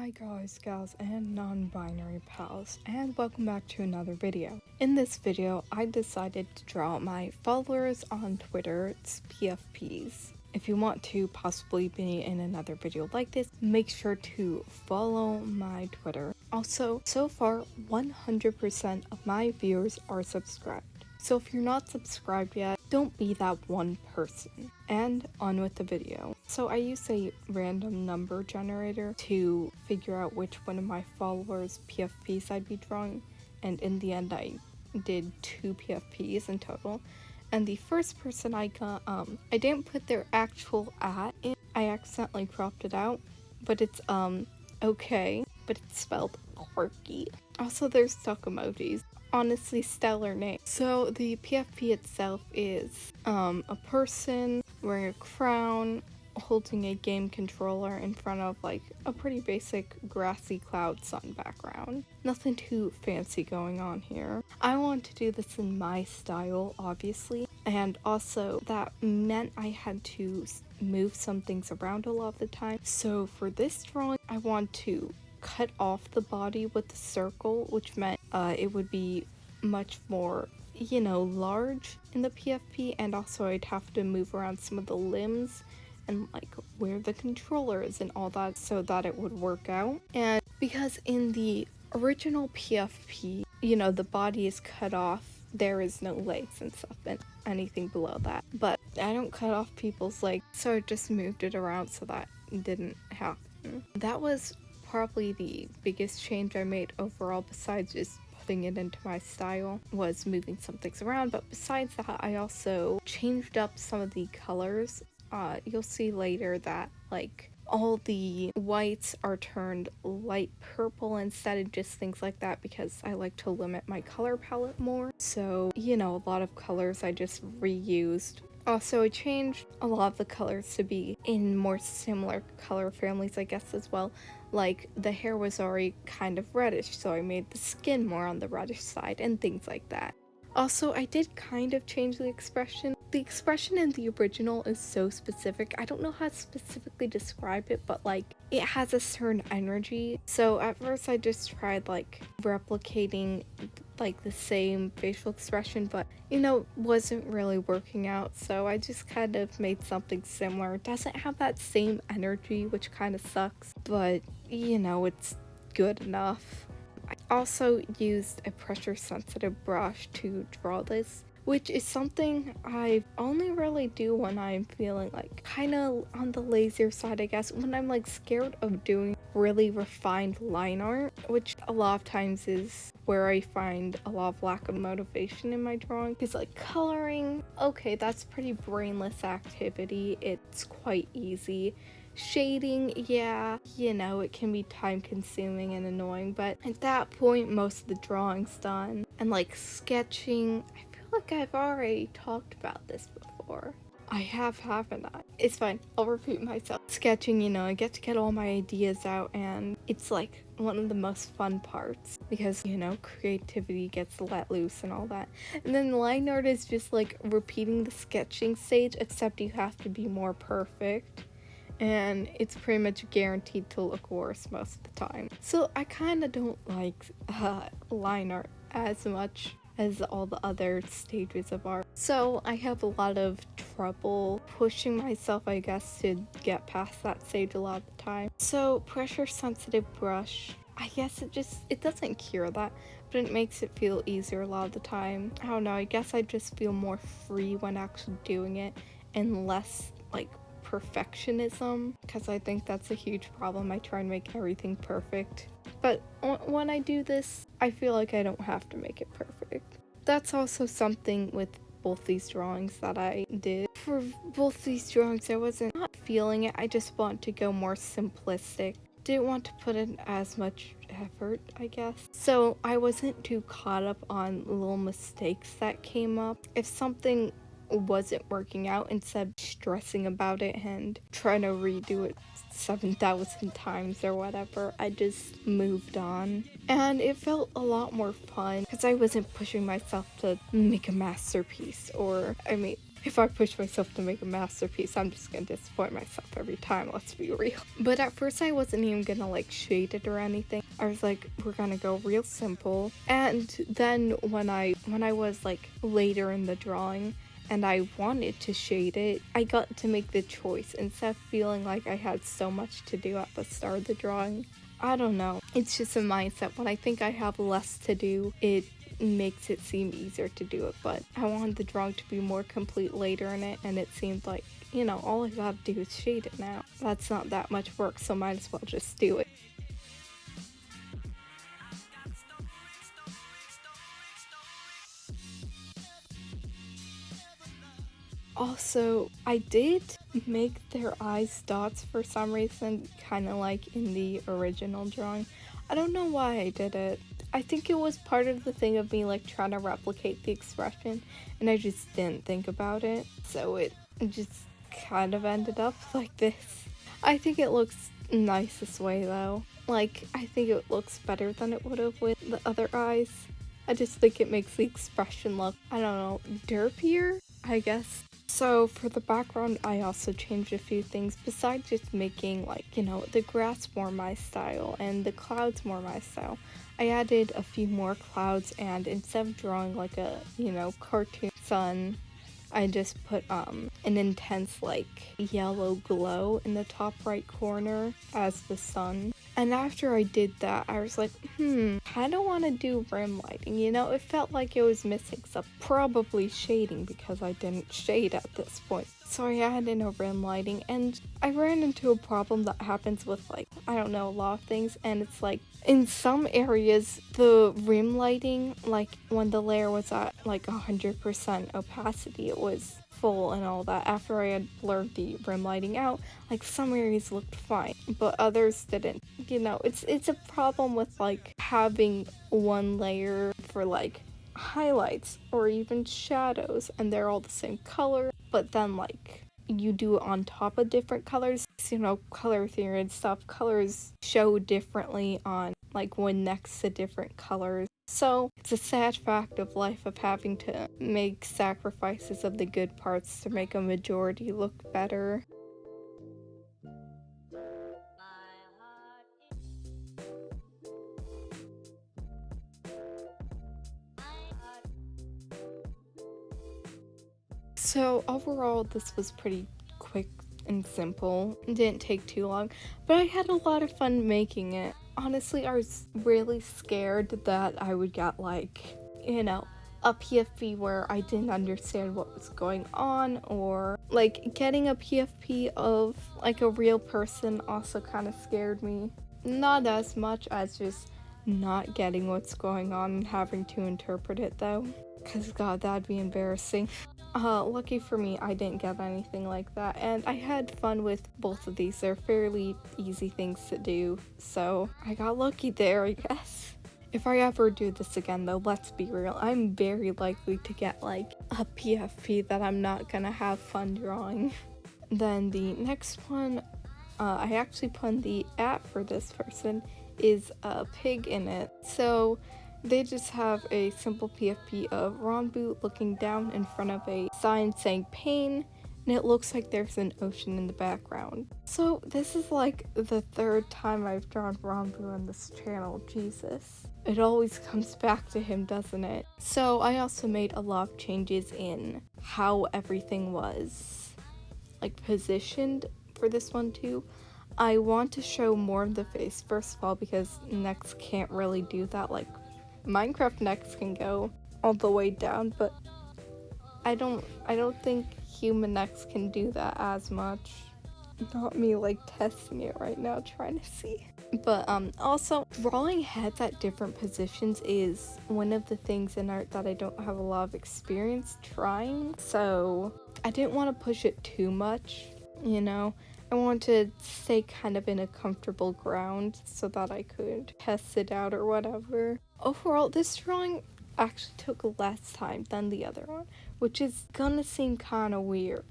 Hi guys, gals, and non-binary pals, and welcome back to another video. In this video, I decided to draw my followers on Twitter's PFPs. If you want to possibly be in another video like this, make sure to follow my Twitter. Also, so far, 100% of my viewers are subscribed. So if you're not subscribed yet, don't be that one person. And on with the video. So I used a random number generator to figure out which one of my followers' PFPs I'd be drawing. And in the end, I did 2 PFPs in total. And the first person I got, I didn't put their actual @ in. I accidentally cropped it out. But it's, okay. But it's spelled quirky. Also, there's stuck emojis. Honestly, stellar name. So the PFP itself is a person wearing a crown, holding a game controller in front of like a pretty basic grassy cloud sun background. Nothing too fancy going on here. I want to do this in my style, obviously, and also that meant I had to move some things around a lot of the time. So for this drawing, I want to cut off the body with the circle, which meant it would be much more, large in the PFP, and also I'd have to move around some of the limbs and like where the controller is and all that so that it would work out. And because in the original PFP, the body is cut off, there is no legs and stuff and anything below that. But I don't cut off people's legs, so I just moved it around so that didn't happen. That was probably the biggest change I made overall, besides just putting it into my style, was moving some things around. But besides that, I also changed up some of the colors. You'll see later that like all the whites are turned light purple instead of just things like that, because I like to limit my color palette more. So, a lot of colors I just reused. Also, I changed a lot of the colors to be in more similar color families, I guess, as well. Like, the hair was already kind of reddish, so I made the skin more on the reddish side and things like that. Also, I did kind of change the expression. The expression in the original is so specific. I don't know how to specifically describe it, but like, it has a certain energy. So at first I just tried like replicating like the same facial expression, but wasn't really working out. So I just kind of made something similar. It doesn't have that same energy, which kind of sucks, but it's good enough. I also used a pressure sensitive brush to draw this, which is something I only really do when I'm feeling like kind of on the lazier side, I guess, when I'm like scared of doing really refined line art, which a lot of times is where I find a lot of lack of motivation in my drawing. Because like coloring, okay, that's pretty brainless activity. It's quite easy. Shading, yeah, it can be time consuming and annoying, but at that point most of the drawing's done. And like sketching, I feel like I've already talked about this before. I have, haven't I? It's fine, I'll repeat myself. Sketching, I get to get all my ideas out, and it's like one of the most fun parts because, creativity gets let loose and all that. And then line art is just like repeating the sketching stage, except you have to be more perfect. And it's pretty much guaranteed to look worse most of the time. So I kind of don't like line art as much as all the other stages of art. So I have a lot of trouble pushing myself, I guess, to get past that stage a lot of the time. So pressure sensitive brush, I guess it doesn't cure that, but it makes it feel easier a lot of the time. I don't know, I guess I just feel more free when actually doing it and less like perfectionism, because I think that's a huge problem. I try and make everything perfect, but when I do this, I feel like I don't have to make it perfect. That's also something with both these drawings that I did. For both these drawings, I wasn't not feeling it. I just want to go more simplistic. Didn't want to put in as much effort, I guess. So I wasn't too caught up on little mistakes that came up. If something wasn't working out, instead of stressing about it and trying to redo it 7,000 times or whatever, I just moved on. And it felt a lot more fun because I wasn't pushing myself to make a masterpiece, or If I push myself to make a masterpiece, I'm just gonna disappoint myself every time, let's be real. But at first I wasn't even gonna like shade it or anything. I was like, we're gonna go real simple. And then when I was like later in the drawing and I wanted to shade it, I got to make the choice instead of feeling like I had so much to do at the start of the drawing. I don't know. It's just a mindset. When I think I have less to do, it makes it seem easier to do it, but I wanted the drawing to be more complete later in it, and it seemed like, you know, all I gotta do is shade it now. That's not that much work, so might as well just do it. Also, I did make their eyes dots for some reason, kind of like in the original drawing. I don't know why I did it. I think it was part of the thing of me like trying to replicate the expression, and I just didn't think about it, so it just kind of ended up like this. I think it looks nice this way though. Like, I think it looks better than it would have with the other eyes. I just think it makes the expression look, I don't know, derpier, I guess. So for the background, I also changed a few things besides just making, like, you know, the grass more my style and the clouds more my style. I added a few more clouds, and instead of drawing like a, you know, cartoon sun, I just put an intense like yellow glow in the top right corner as the sun. And after I did that, I was like, I don't want to do rim lighting, you know? It felt like it was missing some, probably shading because I didn't shade at this point. So I added in a rim lighting, and I ran into a problem that happens with, like, I don't know, a lot of things, and it's like, in some areas, the rim lighting, like, when the layer was at, like, 100% opacity, it was full and all that. After I had blurred the rim lighting out, like, some areas looked fine, but others didn't. You know, it's a problem with, like, having one layer for, like, highlights or even shadows, and they're all the same color, but then, like, you do it on top of different colors. You know, color theory and stuff, colors show differently on, like, when next to different colors. So it's a sad fact of life of having to make sacrifices of the good parts to make a majority look better. So overall, this was pretty quick and simple. It didn't take too long, but I had a lot of fun making it. Honestly, I was really scared that I would get, like, you know, a PFP where I didn't understand what was going on, or like getting a PFP of like a real person also kind of scared me. Not as much as just not getting what's going on and having to interpret it though, because god, that'd be embarrassing. Lucky for me, I didn't get anything like that, and I had fun with both of these. They're fairly easy things to do, so I got lucky there, I guess. If I ever do this again though, let's be real, I'm very likely to get like a PFP that I'm not gonna have fun drawing. Then the next one, I actually put the at for this person is a pig in it. So they just have a simple PFP of Ronbu looking down in front of a sign saying pain, and it looks like there's an ocean in the background. So this is like the third time I've drawn Ronbu on this channel, Jesus. It always comes back to him, doesn't it? So I also made a lot of changes in how everything was like positioned for this one too. I want to show more of the face, first of all, because necks can't really do that. Like, Minecraft necks can go all the way down, but I don't think human necks can do that as much. Not me like testing it right now, trying to see. But also drawing heads at different positions is one of the things in art that I don't have a lot of experience trying. So I didn't want to push it too much, you know. I wanted to stay kind of in a comfortable ground so that I could test it out or whatever. Overall, this drawing actually took less time than the other one, which is gonna seem kind of weird.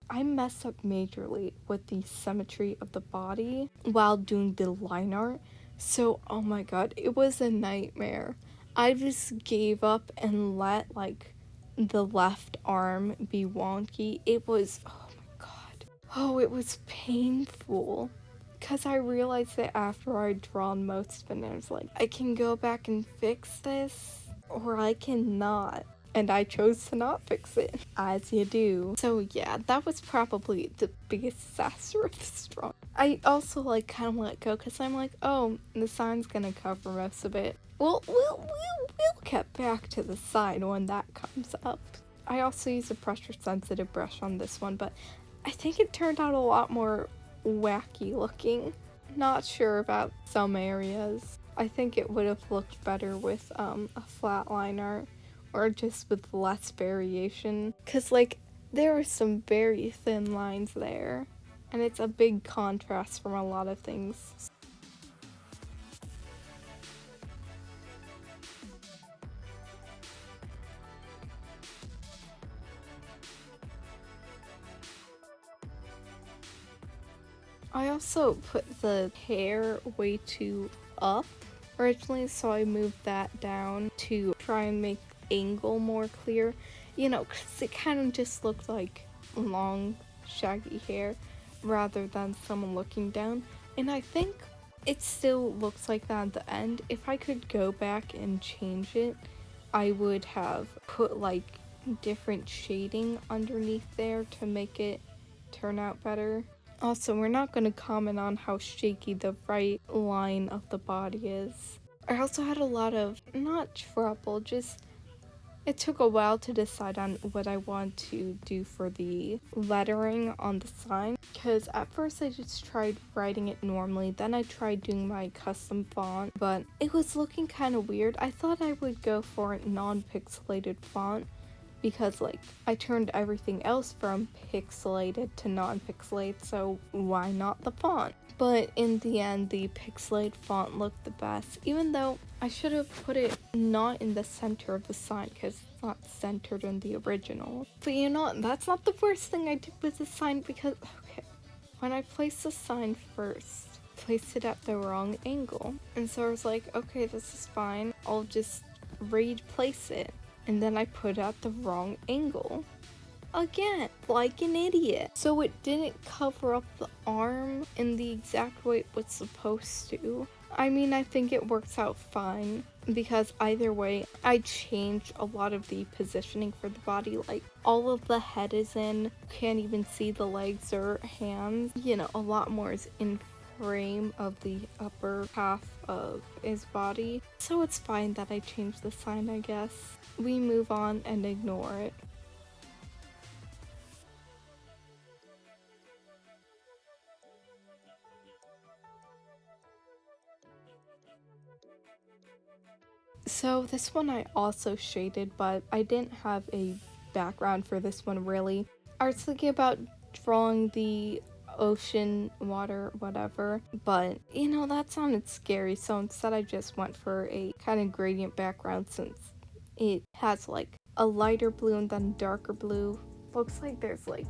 I messed up majorly with the symmetry of the body while doing the line art, so oh my god, it was a nightmare. I just gave up and let like the left arm be wonky. It was, oh my god. Oh, it was painful. Because I realized that after I'd drawn most of it, I was like, I can go back and fix this, or I cannot. And I chose to not fix it, as you do. So yeah, that was probably the biggest disaster of this drawing. I also like kind of let go because I'm like, oh, the sign's gonna cover most of it. We'll get back to the sign when that comes up. I also use a pressure sensitive brush on this one, but I think it turned out a lot more wacky looking. Not sure about some areas. I think it would have looked better with a flat liner or just with less variation, because like there are some very thin lines there and it's a big contrast from a lot of things. I also put the hair way too up originally, so I moved that down to try and make angle more clear, you know, because it kind of just looked like long shaggy hair rather than someone looking down, and I think it still looks like that at the end. If I could go back and change it, I would have put like different shading underneath there to make it turn out better. Also, we're not going to comment on how shaky the right line of the body is. I also had a lot of, not trouble, just it took a while to decide on what I want to do for the lettering on the sign. Because at first I just tried writing it normally, then I tried doing my custom font, but it was looking kind of weird. I thought I would go for a non-pixelated font, because like I turned everything else from pixelated to non-pixelated, so why not the font? But in the end, the pixelated font looked the best, even though I should have put it not in the center of the sign because it's not centered in the original. But you know, that's not the worst thing I did with the sign, because okay, when I placed the sign first, I placed it at the wrong angle, and so I was like, okay, this is fine, I'll just replace it. And then I put out the wrong angle. Again, like an idiot. So it didn't cover up the arm in the exact way it was supposed to. I mean, I think it works out fine, because either way, I changed a lot of the positioning for the body. Like, all of the head is in, can't even see the legs or hands. You know, a lot more is in frame of the upper half of his body. So it's fine that I changed the sign, I guess. We move on and ignore it. So this one I also shaded, but I didn't have a background for this one really. I was thinking about drawing the ocean, water, whatever, but you know, that sounded scary, so instead I just went for a kind of gradient background, since it has like a lighter blue and then darker blue. Looks like there's like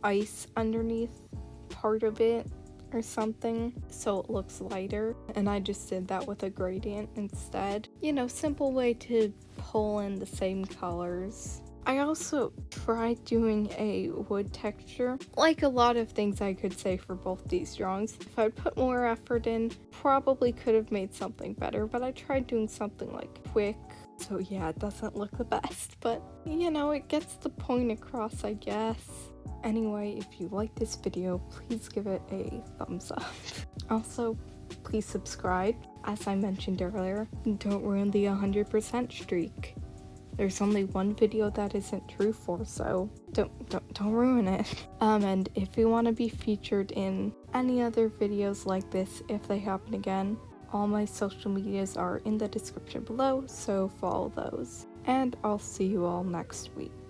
ice underneath part of it or something, so it looks lighter, and I just did that with a gradient instead. You know, simple way to pull in the same colors. I also tried doing a wood texture. Like a lot of things I could say for both these drawings, if I'd put more effort in, probably could have made something better, but I tried doing something like quick. So yeah, it doesn't look the best, but you know, it gets the point across, I guess. Anyway, if you like this video, please give it a thumbs up. Also, please subscribe. As I mentioned earlier, don't ruin the 100% streak. There's only one video that isn't true for, so don't ruin it. And if you want to be featured in any other videos like this, if they happen again, all my social medias are in the description below, so follow those. And I'll see you all next week.